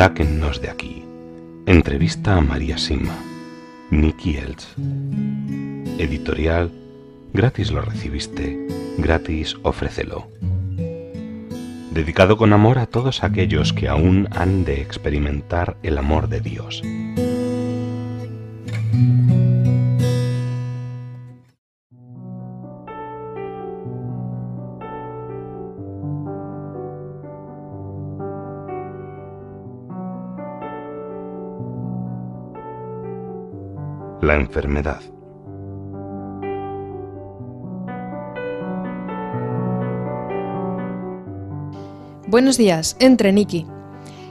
Sáquennos de aquí. Entrevista a María Sima. Nicky Elch. Editorial. Gratis lo recibiste, gratis ofrécelo. Dedicado con amor a todos aquellos que aún han de experimentar el amor de Dios. La enfermedad. Buenos días, entre Nicky.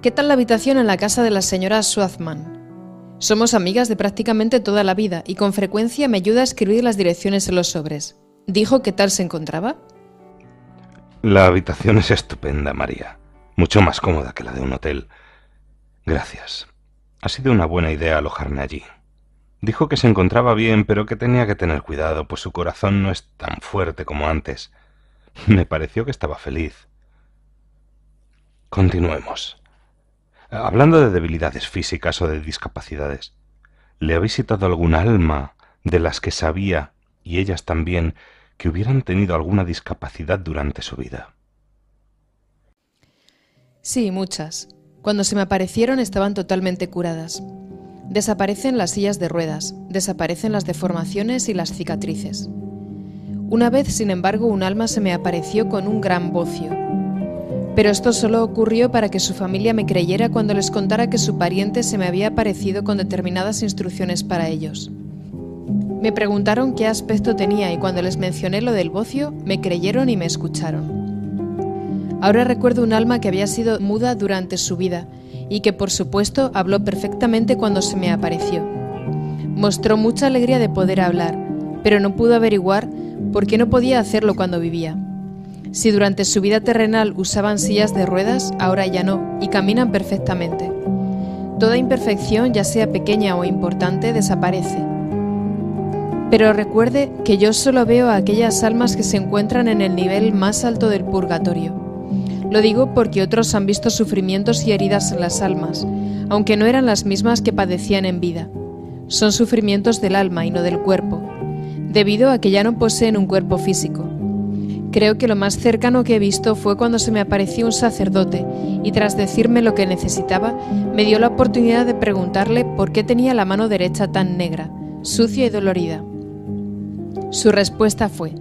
¿Qué tal la habitación en la casa de la señora Swartzman? Somos amigas de prácticamente toda la vida y con frecuencia me ayuda a escribir las direcciones en los sobres. ¿Dijo qué tal se encontraba? La habitación es estupenda, María. Mucho más cómoda que la de un hotel. Gracias. Ha sido una buena idea alojarme allí. Dijo que se encontraba bien, pero que tenía que tener cuidado, pues su corazón no es tan fuerte como antes. Me pareció que estaba feliz. Continuemos. Hablando de debilidades físicas o de discapacidades, ¿le ha visitado algún alma de las que sabía, y ellas también, que hubieran tenido alguna discapacidad durante su vida? Sí, muchas. Cuando se me aparecieron estaban totalmente curadas. Desaparecen las sillas de ruedas, desaparecen las deformaciones y las cicatrices. Una vez, sin embargo, un alma se me apareció con un gran bocio. Pero esto solo ocurrió para que su familia me creyera cuando les contara que su pariente se me había aparecido con determinadas instrucciones para ellos. Me preguntaron qué aspecto tenía y cuando les mencioné lo del bocio, me creyeron y me escucharon. Ahora recuerdo un alma que había sido muda durante su vida y que por supuesto habló perfectamente cuando se me apareció. Mostró mucha alegría de poder hablar, pero no pudo averiguar por qué no podía hacerlo cuando vivía. Si durante su vida terrenal usaban sillas de ruedas, ahora ya no, y caminan perfectamente. Toda imperfección, ya sea pequeña o importante, desaparece. Pero recuerde que yo solo veo a aquellas almas que se encuentran en el nivel más alto del purgatorio. Lo digo porque otros han visto sufrimientos y heridas en las almas, aunque no eran las mismas que padecían en vida. Son sufrimientos del alma y no del cuerpo, debido a que ya no poseen un cuerpo físico. Creo que lo más cercano que he visto fue cuando se me apareció un sacerdote y tras decirme lo que necesitaba, me dio la oportunidad de preguntarle por qué tenía la mano derecha tan negra, sucia y dolorida. Su respuesta fue: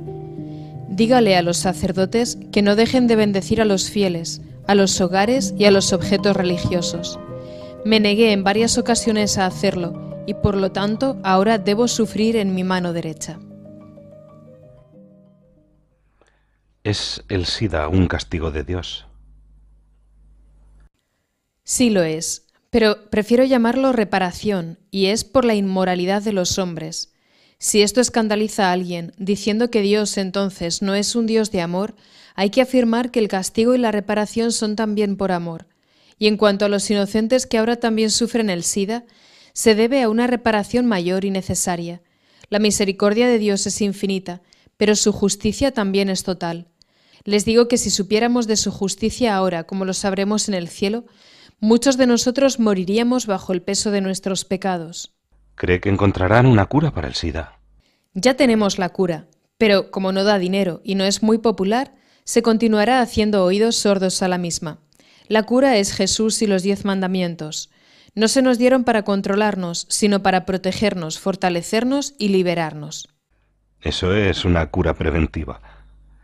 dígale a los sacerdotes que no dejen de bendecir a los fieles, a los hogares y a los objetos religiosos. Me negué en varias ocasiones a hacerlo y por lo tanto ahora debo sufrir en mi mano derecha. ¿Es el SIDA un castigo de Dios? Sí lo es, pero prefiero llamarlo reparación y es por la inmoralidad de los hombres. Si esto escandaliza a alguien, diciendo que Dios entonces no es un Dios de amor, hay que afirmar que el castigo y la reparación son también por amor. Y en cuanto a los inocentes que ahora también sufren el SIDA, se debe a una reparación mayor y necesaria. La misericordia de Dios es infinita, pero su justicia también es total. Les digo que si supiéramos de su justicia ahora, como lo sabremos en el cielo, muchos de nosotros moriríamos bajo el peso de nuestros pecados. ¿Cree que encontrarán una cura para el SIDA? Ya tenemos la cura, pero como no da dinero y no es muy popular, se continuará haciendo oídos sordos a la misma. La cura es Jesús y los 10 mandamientos. No se nos dieron para controlarnos, sino para protegernos, fortalecernos y liberarnos. Eso es una cura preventiva.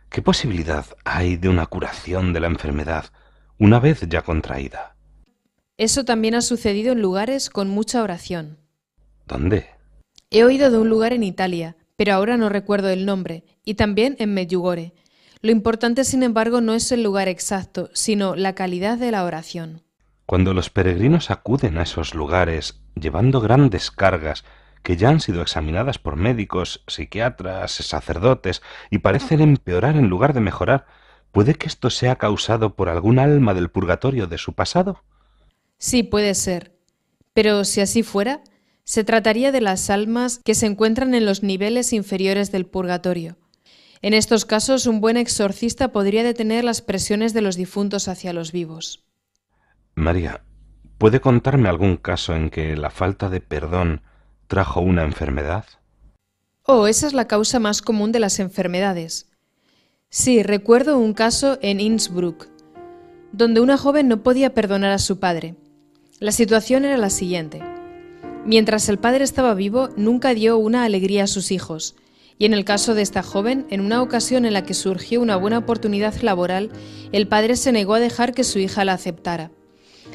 ¿Qué posibilidad hay de una curación de la enfermedad una vez ya contraída? Eso también ha sucedido en lugares con mucha oración. ¿Dónde? He oído de un lugar en Italia, pero ahora no recuerdo el nombre, y también en Medjugorje. Lo importante, sin embargo, no es el lugar exacto, sino la calidad de la oración. Cuando los peregrinos acuden a esos lugares llevando grandes cargas que ya han sido examinadas por médicos, psiquiatras, sacerdotes y parecen empeorar en lugar de mejorar, ¿puede que esto sea causado por algún alma del purgatorio de su pasado? Sí, puede ser. Pero si así fuera, se trataría de las almas que se encuentran en los niveles inferiores del purgatorio. En estos casos, un buen exorcista podría detener las presiones de los difuntos hacia los vivos. María, ¿Puede contarme algún caso en que la falta de perdón trajo una enfermedad? Oh, esa es la causa más común de las enfermedades. Sí, recuerdo un caso en Innsbruck, donde una joven no podía perdonar a su padre. La situación era la siguiente. Mientras el padre estaba vivo, nunca dio una alegría a sus hijos, y en el caso de esta joven, en una ocasión en la que surgió una buena oportunidad laboral, el padre se negó a dejar que su hija la aceptara.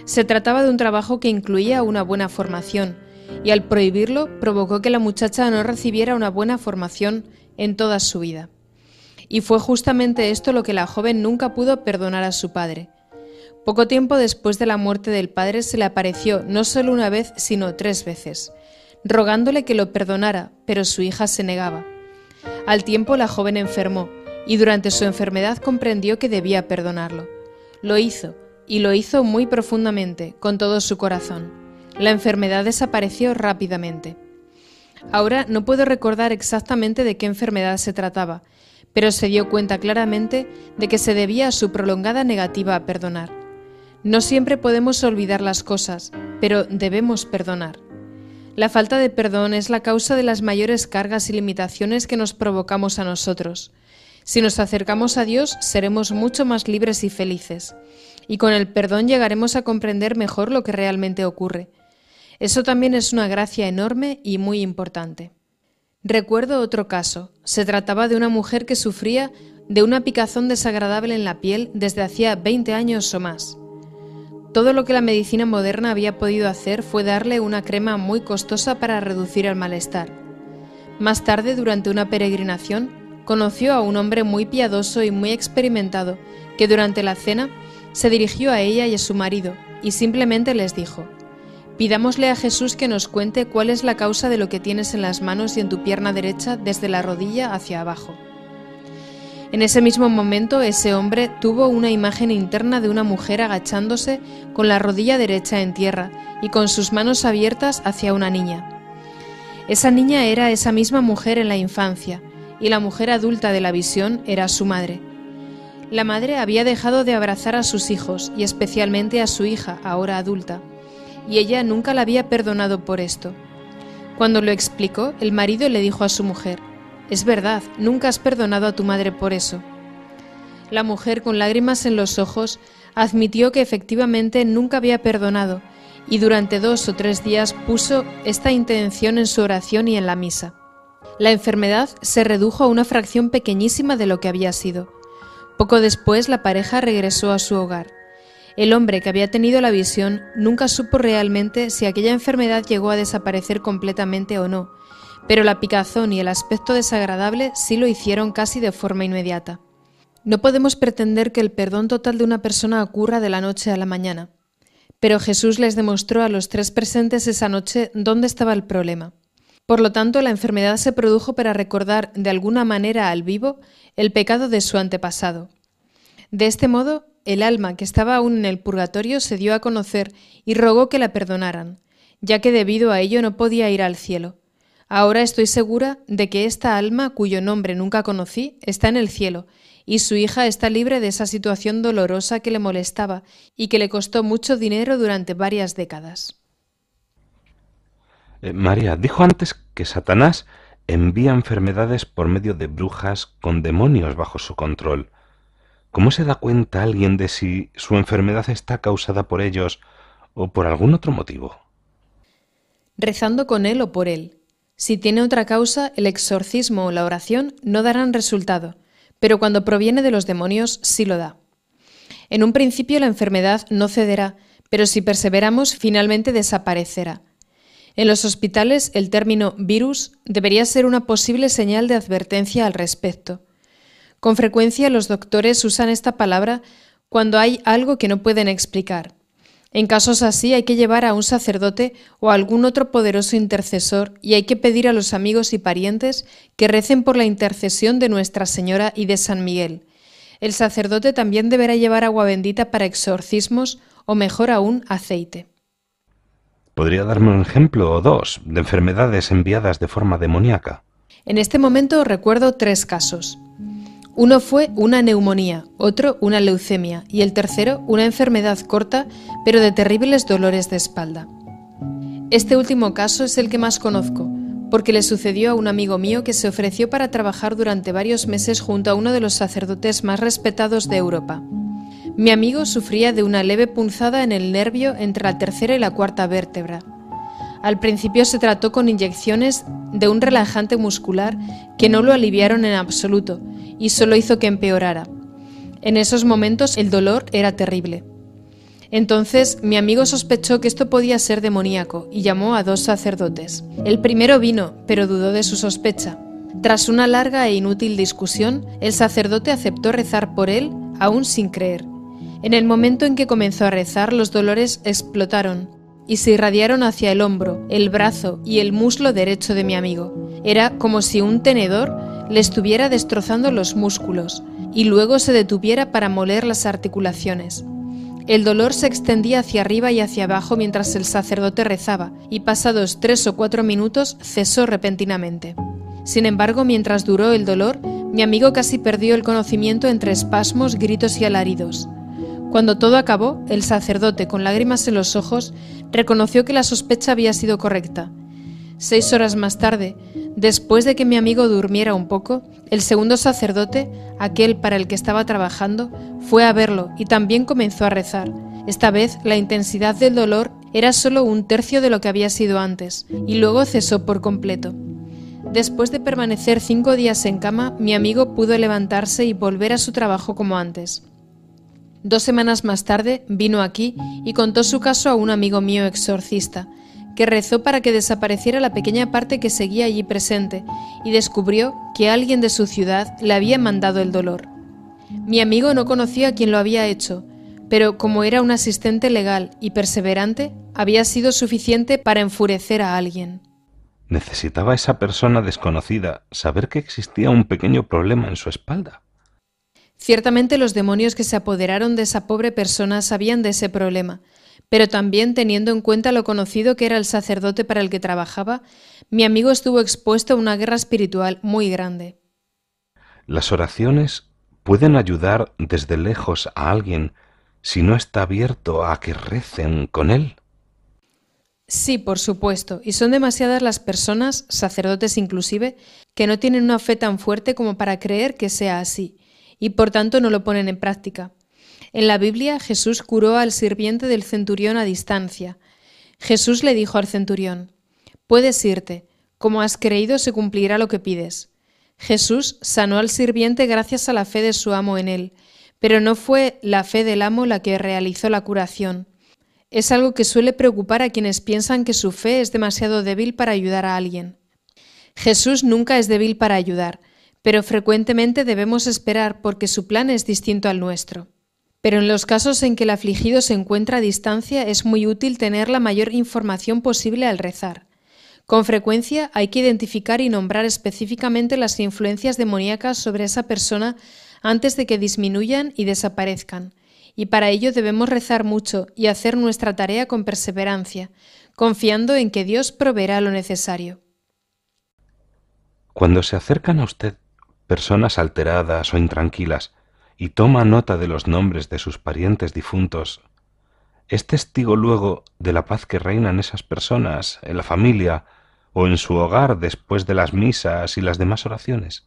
Se trataba de un trabajo que incluía una buena formación, y al prohibirlo provocó que la muchacha no recibiera una buena formación en toda su vida. Y fue justamente esto lo que la joven nunca pudo perdonar a su padre. Poco tiempo después de la muerte del padre se le apareció no solo una vez, sino 3 veces, rogándole que lo perdonara, pero su hija se negaba. Al tiempo la joven enfermó, y durante su enfermedad comprendió que debía perdonarlo. Lo hizo, y lo hizo muy profundamente, con todo su corazón. La enfermedad desapareció rápidamente. Ahora no puedo recordar exactamente de qué enfermedad se trataba, pero se dio cuenta claramente de que se debía a su prolongada negativa a perdonar. No siempre podemos olvidar las cosas, pero debemos perdonar. La falta de perdón es la causa de las mayores cargas y limitaciones que nos provocamos a nosotros. Si nos acercamos a Dios, seremos mucho más libres y felices, y con el perdón llegaremos a comprender mejor lo que realmente ocurre. Eso también es una gracia enorme y muy importante. Recuerdo otro caso. Se trataba de una mujer que sufría de una picazón desagradable en la piel desde hacía 20 años o más. Todo lo que la medicina moderna había podido hacer fue darle una crema muy costosa para reducir el malestar. Más tarde, durante una peregrinación, conoció a un hombre muy piadoso y muy experimentado que durante la cena se dirigió a ella y a su marido y simplemente les dijo: «Pidámosle a Jesús que nos cuente cuál es la causa de lo que tienes en las manos y en tu pierna derecha desde la rodilla hacia abajo». En ese mismo momento, ese hombre tuvo una imagen interna de una mujer agachándose con la rodilla derecha en tierra y con sus manos abiertas hacia una niña. Esa niña era esa misma mujer en la infancia, y la mujer adulta de la visión era su madre. La madre había dejado de abrazar a sus hijos, y especialmente a su hija, ahora adulta, y ella nunca la había perdonado por esto. Cuando lo explicó, el marido le dijo a su mujer: «Es verdad, nunca has perdonado a tu madre por eso». La mujer, con lágrimas en los ojos, admitió que efectivamente nunca había perdonado, y durante 2 o 3 días puso esta intención en su oración y en la misa. La enfermedad se redujo a una fracción pequeñísima de lo que había sido. Poco después la pareja regresó a su hogar. El hombre que había tenido la visión nunca supo realmente si aquella enfermedad llegó a desaparecer completamente o no, pero la picazón y el aspecto desagradable sí lo hicieron casi de forma inmediata. No podemos pretender que el perdón total de una persona ocurra de la noche a la mañana, pero Jesús les demostró a los 3 presentes esa noche dónde estaba el problema. Por lo tanto, la enfermedad se produjo para recordar de alguna manera al vivo el pecado de su antepasado. De este modo, el alma que estaba aún en el purgatorio se dio a conocer y rogó que la perdonaran, ya que debido a ello no podía ir al cielo. Ahora estoy segura de que esta alma, cuyo nombre nunca conocí, está en el cielo, y su hija está libre de esa situación dolorosa que le molestaba y que le costó mucho dinero durante varias décadas. María, dijo antes que Satanás envía enfermedades por medio de brujas con demonios bajo su control. ¿Cómo se da cuenta alguien de si su enfermedad está causada por ellos o por algún otro motivo? Rezando con él o por él. Si tiene otra causa, el exorcismo o la oración no darán resultado, pero cuando proviene de los demonios sí lo da. En un principio la enfermedad no cederá, pero si perseveramos finalmente desaparecerá. En los hospitales el término virus debería ser una posible señal de advertencia al respecto. Con frecuencia los doctores usan esta palabra cuando hay algo que no pueden explicar. En casos así hay que llevar a un sacerdote o a algún otro poderoso intercesor y hay que pedir a los amigos y parientes que recen por la intercesión de Nuestra Señora y de San Miguel. El sacerdote también deberá llevar agua bendita para exorcismos o, mejor aún, aceite. ¿Podría darme un ejemplo o 2 de enfermedades enviadas de forma demoníaca? En este momento recuerdo 3 casos. Uno fue una neumonía, otro una leucemia y el tercero una enfermedad corta pero de terribles dolores de espalda. Este último caso es el que más conozco, porque le sucedió a un amigo mío que se ofreció para trabajar durante varios meses junto a uno de los sacerdotes más respetados de Europa. Mi amigo sufría de una leve punzada en el nervio entre la tercera y la cuarta vértebra. Al principio se trató con inyecciones de un relajante muscular que no lo aliviaron en absoluto y solo hizo que empeorara. En esos momentos el dolor era terrible. Entonces mi amigo sospechó que esto podía ser demoníaco y llamó a 2 sacerdotes. El primero vino, pero dudó de su sospecha. Tras una larga e inútil discusión, el sacerdote aceptó rezar por él, aún sin creer. En el momento en que comenzó a rezar, los dolores explotaron y se irradiaron hacia el hombro, el brazo y el muslo derecho de mi amigo. Era como si un tenedor le estuviera destrozando los músculos y luego se detuviera para moler las articulaciones. El dolor se extendía hacia arriba y hacia abajo mientras el sacerdote rezaba, y pasados 3 o 4 minutos cesó repentinamente. Sin embargo, mientras duró el dolor, mi amigo casi perdió el conocimiento entre espasmos, gritos y alaridos. Cuando todo acabó, el sacerdote, con lágrimas en los ojos, reconoció que la sospecha había sido correcta. 6 horas más tarde, después de que mi amigo durmiera un poco, el segundo sacerdote, aquel para el que estaba trabajando, fue a verlo y también comenzó a rezar. Esta vez la intensidad del dolor era solo 1/3 de lo que había sido antes, y luego cesó por completo. Después de permanecer 5 días en cama, mi amigo pudo levantarse y volver a su trabajo como antes. 2 semanas más tarde vino aquí y contó su caso a un amigo mío exorcista, que rezó para que desapareciera la pequeña parte que seguía allí presente y descubrió que alguien de su ciudad le había mandado el dolor. Mi amigo no conocía a quien lo había hecho, pero como era un asistente legal y perseverante, había sido suficiente para enfurecer a alguien. ¿Necesitaba esa persona desconocida saber que existía un pequeño problema en su espalda? Ciertamente los demonios que se apoderaron de esa pobre persona sabían de ese problema, pero también teniendo en cuenta lo conocido que era el sacerdote para el que trabajaba, mi amigo estuvo expuesto a una guerra espiritual muy grande. Las oraciones pueden ayudar desde lejos a alguien si no está abierto a que recen con él. Sí, por supuesto, y son demasiadas las personas, sacerdotes inclusive, que no tienen una fe tan fuerte como para creer que sea así, y por tanto no lo ponen en práctica. En la Biblia, Jesús curó al sirviente del centurión a distancia. Jesús le dijo al centurión: «Puedes irte, como has creído se cumplirá lo que pides». Jesús sanó al sirviente gracias a la fe de su amo en él, pero no fue la fe del amo la que realizó la curación. Es algo que suele preocupar a quienes piensan que su fe es demasiado débil para ayudar a alguien. Jesús nunca es débil para ayudar, pero frecuentemente debemos esperar porque su plan es distinto al nuestro. Pero en los casos en que el afligido se encuentra a distancia es muy útil tener la mayor información posible al rezar. Con frecuencia hay que identificar y nombrar específicamente las influencias demoníacas sobre esa persona antes de que disminuyan y desaparezcan, y para ello debemos rezar mucho y hacer nuestra tarea con perseverancia, confiando en que Dios proveerá lo necesario. Cuando se acercan a usted personas alteradas o intranquilas y toma nota de los nombres de sus parientes difuntos, ¿es testigo luego de la paz que reina en esas personas, en la familia o en su hogar después de las misas y las demás oraciones?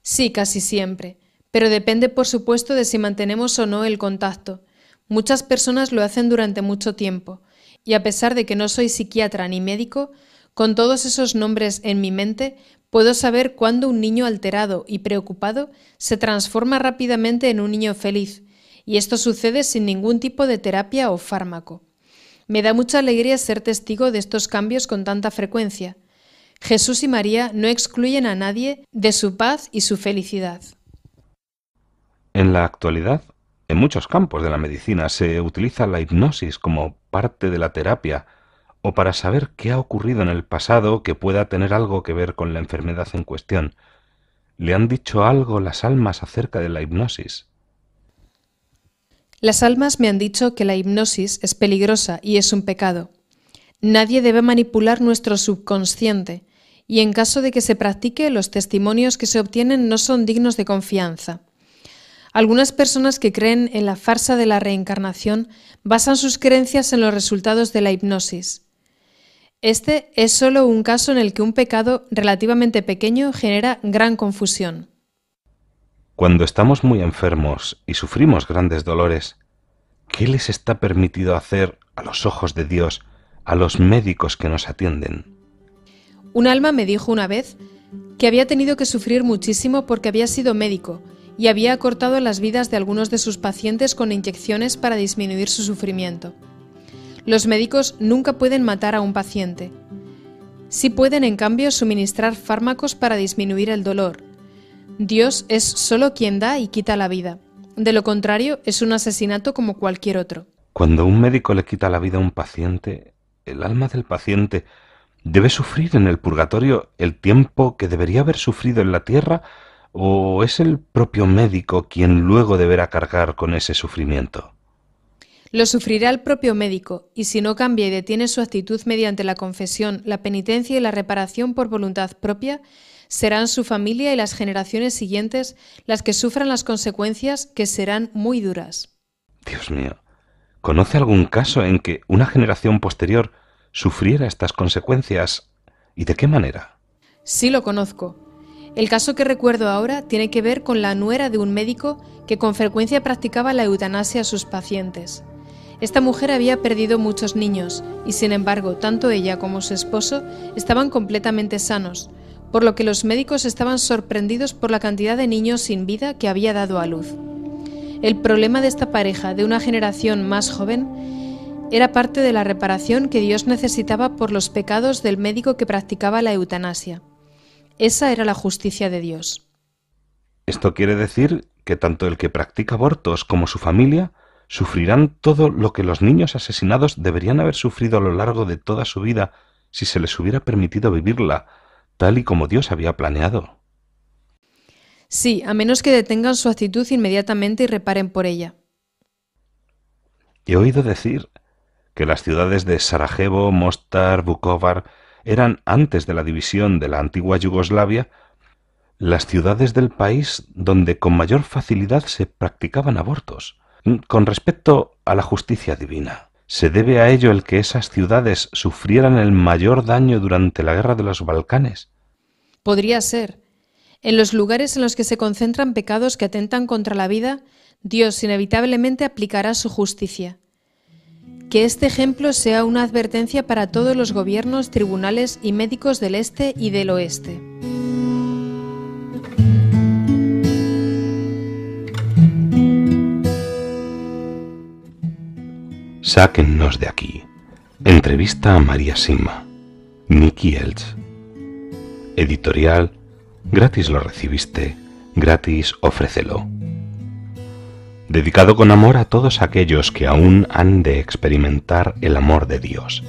Sí, casi siempre, pero depende por supuesto de si mantenemos o no el contacto. Muchas personas lo hacen durante mucho tiempo, y a pesar de que no soy psiquiatra ni médico, con todos esos nombres en mi mente, puedo saber cuándo un niño alterado y preocupado se transforma rápidamente en un niño feliz, y esto sucede sin ningún tipo de terapia o fármaco. Me da mucha alegría ser testigo de estos cambios con tanta frecuencia. Jesús y María no excluyen a nadie de su paz y su felicidad. En la actualidad, en muchos campos de la medicina se utiliza la hipnosis como parte de la terapia o para saber qué ha ocurrido en el pasado que pueda tener algo que ver con la enfermedad en cuestión. ¿Le han dicho algo las almas acerca de la hipnosis? Las almas me han dicho que la hipnosis es peligrosa y es un pecado. Nadie debe manipular nuestro subconsciente, y en caso de que se practique, los testimonios que se obtienen no son dignos de confianza. Algunas personas que creen en la farsa de la reencarnación basan sus creencias en los resultados de la hipnosis. Este es solo un caso en el que un pecado relativamente pequeño genera gran confusión. Cuando estamos muy enfermos y sufrimos grandes dolores, ¿qué les está permitido hacer a los ojos de Dios a los médicos que nos atienden? Un alma me dijo una vez que había tenido que sufrir muchísimo porque había sido médico y había acortado las vidas de algunos de sus pacientes con inyecciones para disminuir su sufrimiento. Los médicos nunca pueden matar a un paciente. Sí pueden, en cambio, suministrar fármacos para disminuir el dolor. Dios es solo quien da y quita la vida. De lo contrario, es un asesinato como cualquier otro. Cuando un médico le quita la vida a un paciente, el alma del paciente debe sufrir en el purgatorio el tiempo que debería haber sufrido en la tierra, ¿o es el propio médico quien luego deberá cargar con ese sufrimiento? Lo sufrirá el propio médico, y si no cambia y detiene su actitud mediante la confesión, la penitencia y la reparación por voluntad propia, serán su familia y las generaciones siguientes las que sufran las consecuencias, que serán muy duras. Dios mío, ¿conoce algún caso en que una generación posterior sufriera estas consecuencias? ¿Y de qué manera? Sí lo conozco. El caso que recuerdo ahora tiene que ver con la nuera de un médico que con frecuencia practicaba la eutanasia a sus pacientes. Esta mujer había perdido muchos niños y, sin embargo, tanto ella como su esposo estaban completamente sanos, por lo que los médicos estaban sorprendidos por la cantidad de niños sin vida que había dado a luz. El problema de esta pareja de una generación más joven era parte de la reparación que Dios necesitaba por los pecados del médico que practicaba la eutanasia. Esa era la justicia de Dios. Esto quiere decir que tanto el que practica abortos como su familia sufrirán todo lo que los niños asesinados deberían haber sufrido a lo largo de toda su vida si se les hubiera permitido vivirla, tal y como Dios había planeado. Sí, a menos que detengan su actitud inmediatamente y reparen por ella. He oído decir que las ciudades de Sarajevo, Mostar, Vukovar eran, antes de la división de la antigua Yugoslavia, las ciudades del país donde con mayor facilidad se practicaban abortos. Con respecto a la justicia divina, ¿se debe a ello el que esas ciudades sufrieran el mayor daño durante la guerra de los Balcanes? Podría ser. En los lugares en los que se concentran pecados que atentan contra la vida, Dios inevitablemente aplicará su justicia. Que este ejemplo sea una advertencia para todos los gobiernos, tribunales y médicos del este y del oeste. Sáquennos de aquí. Entrevista a María Sima. Nicky Elch. Editorial. Gratis lo recibiste, gratis ofrécelo. Dedicado con amor a todos aquellos que aún han de experimentar el amor de Dios.